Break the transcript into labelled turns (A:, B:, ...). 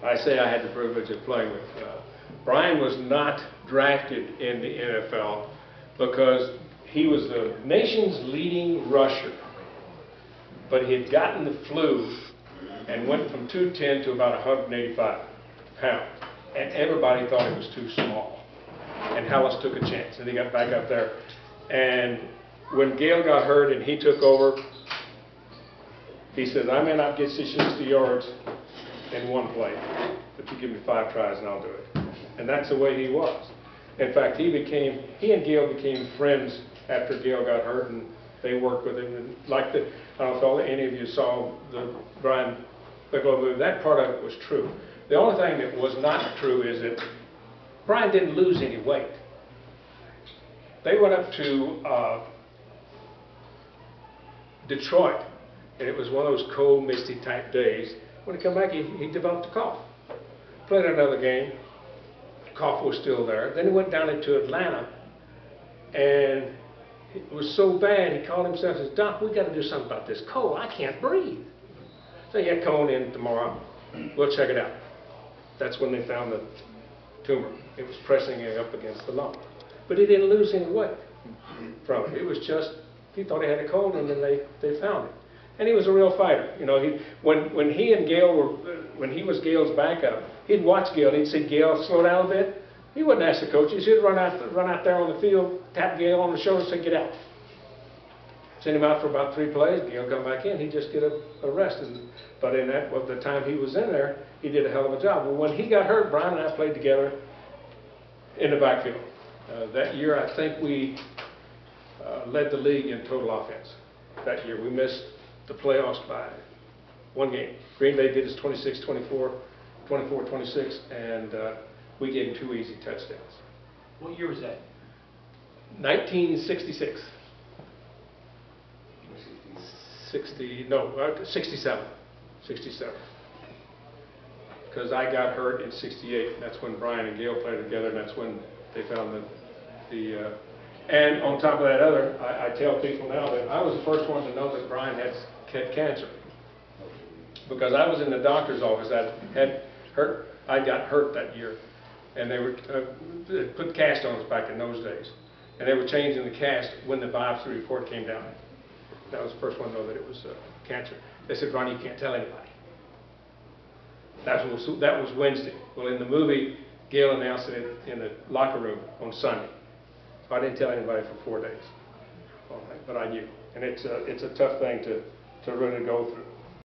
A: I say I had the privilege of playing with. Brian was not drafted in the NFL because he was the nation's leading rusher, but he had gotten the flu and went from 210 to about 185 pounds, and everybody thought he was too small. And Hallis took a chance, and he got back up there. And when Gale got hurt and he took over, he said, "I may not get 60 yards in one play, but you give me 5 tries and I'll do it." And that's the way he was. In fact, he and Gale became friends after Gale got hurt, and they worked with him. And like I don't know if any of you saw the Brain Piccalo movie, that part of it was true. The only thing that was not true is that Brian didn't lose any weight. They went up to Detroit, and it was one of those cold, misty type days. When he came back, he developed a cough. Played another game, cough was still there. Then he went down into Atlanta, and it was so bad, he called himself and said, "Doc, we got to do something about this cold. I can't breathe." So yeah, come on in tomorrow. We'll check it out. That's when they found the tumor. It was pressing it up against the lung. But he didn't lose any weight from it. It was just, he thought he had a cold, and then they found it. And he was a real fighter. You know, when he and Gale were, when he was Gale's backup, he'd watch Gale, and he'd see Gale slow down a bit. He wouldn't ask the coaches. He'd run out there on the field, tap Gale on the shoulder, and say, "Get out." Send him out for about 3 plays. Gale come back in. He'd just get a rest. But in that, well, the time he was in there, he did a hell of a job. Well, when he got hurt, Brian and I played together in the backfield. That year, I think we led the league in total offense. That year, we missed the playoffs by 1 game. Green Bay did us 26-24, 24-26, and we gave him 2 easy touchdowns.
B: What year was that?
A: 1966. 67. 67. Because I got hurt in 68. And that's when Brian and Gale played together, and that's when they found the and on top of that I tell people now that I was the first one to know that Brian had cancer. Because I was in the doctor's office I got hurt that year. And they were they put cast on us back in those days. And they were changing the cast when the biopsy report came down. That was the first one to know that it was cancer. They said, "Ronnie, you can't tell anybody." That was Wednesday. Well, in the movie, Gale announced it in the locker room on Sunday. So I didn't tell anybody for 4 days. But I knew. And it's a tough thing to really go through.